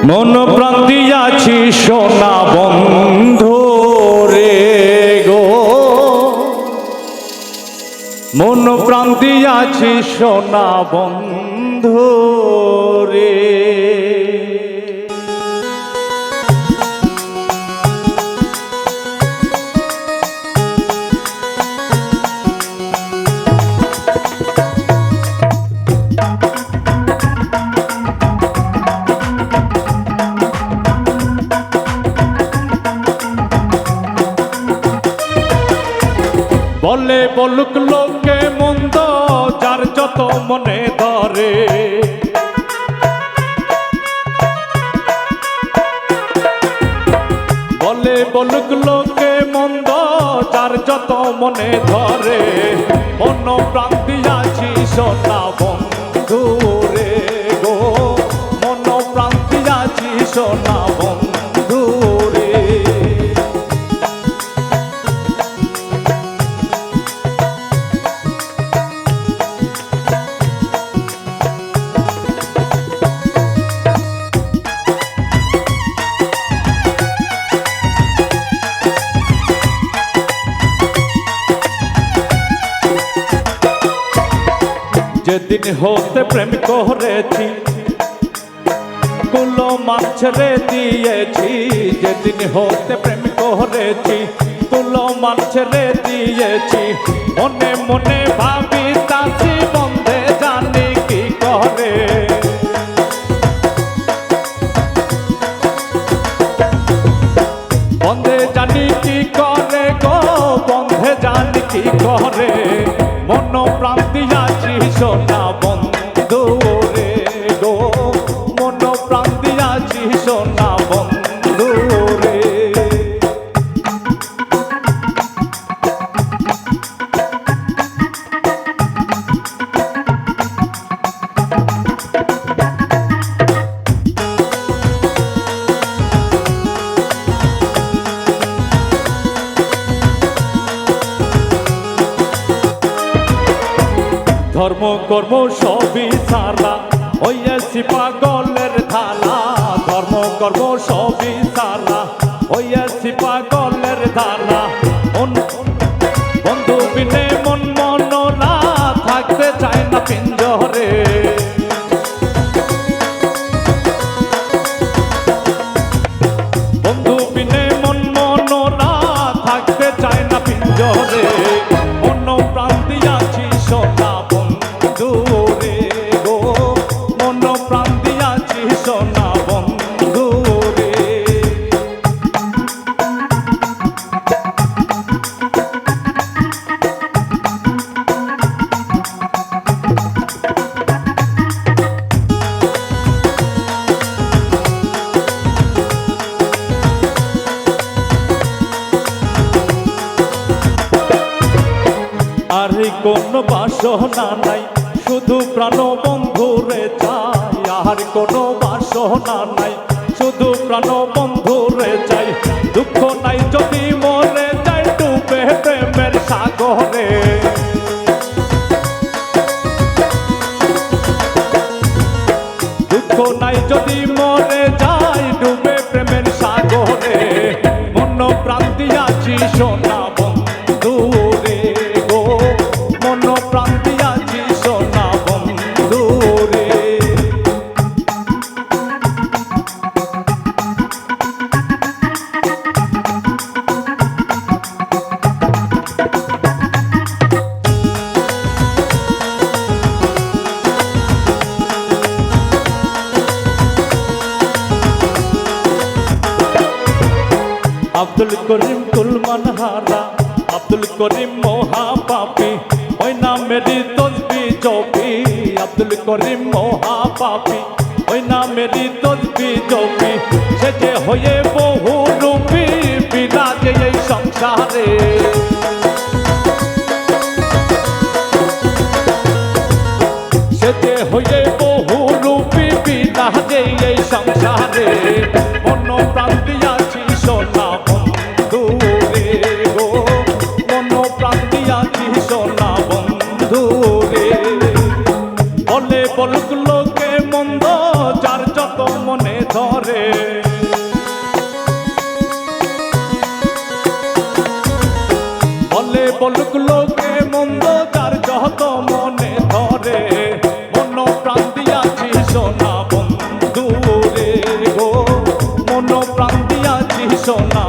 মন প্রাণ দিয়াছি সোনা বন্ধু রে গো, মন প্রাণ দিয়াছি সোনা বন্ধু রে। বলে বলুক লোকে মন্দ যার যত মনে ধরে, বলে বলুক লোকে মন্দ যার যত মনে ধরে, মন প্রাণ দিয়াছি সোনা বন্ধু রে গো, মন প্রাণ দিয়াছি সোনা বন্ধু রে। যেদিন হতে প্রেম করেছি কুলো মান ছেড়ে দিয়েছি, যেদিন হতে প্রেম করেছি কুলো মান ছেড়ে দিয়েছি, মনে মনে ভাবি তাসি বন্ধে জানি কি করে, বন্ধে জানি কি করে গো, বন্ধে জানি কি করে, মন প্রাণ দিয়াছি সোনা বন্ধু রে গো, মন প্রাণ দিয়াছি সোনা বন্ধু রে। ধর্ম কর্ম সবই সারা হইয়াছি পাগলের ধালা, ধর্ম কর্ম সবই সারা হইয়াছি পাগলের ধালা, বন্ধু বিনে মন মনরা থাকতে চায় না পিঞ্জরে, বন্ধু বিনে মন মনরা থাকতে চায় না পিঞ্জরে, মন প্রাণ দিয়াছি সোনা বন্ধু রে গো, মন প্রাণ দিয়াছি সোনা বন্ধু রে। আর কোন বাসনা নাই শুধু প্রাণ বন্ধুরে চাই, আর কোন বাসনা নাই শুধু প্রাণ বন্ধুরে চাই, দুঃখ নাই যদি মরে যাই ডুবে প্রেমের সাগরে, দুঃখ নাই যদি মরে যাই ডুবে প্রেমের সাগরে, মন প্রাণ দিয়াছি সোনা বন্ধু রে গো, মন প্রাণ দিয়াছি সোনা বন্ধু রে। আব্দুল করিম কুলমান হারা, আব্দুল করিম মহাপাপী ওই নামেরই তসবি জপি, আব্দুল করিম মহাপাপী ওই নামেরই তসবি জপি, সে যে হয়ে বহু রূপী বিরাজে এই সংসারে, সে যে হয়ে বহু রূপী বিরাজে এই সংসারে, মন প্রাণ দিয়াছি সোনা বন্ধু রে গো, মন প্রাণ দিয়াছি সোনা বন্ধু রে। বলে বলুক লোকে মন্দ যার যত মনে ধরে। বলে বলুক লোকে মন্দ যার যত মনে ধরে, মন প্রাণ দিয়াছি সোনা বন্ধু রে গো, মন প্রাণ দিয়াছি সোনা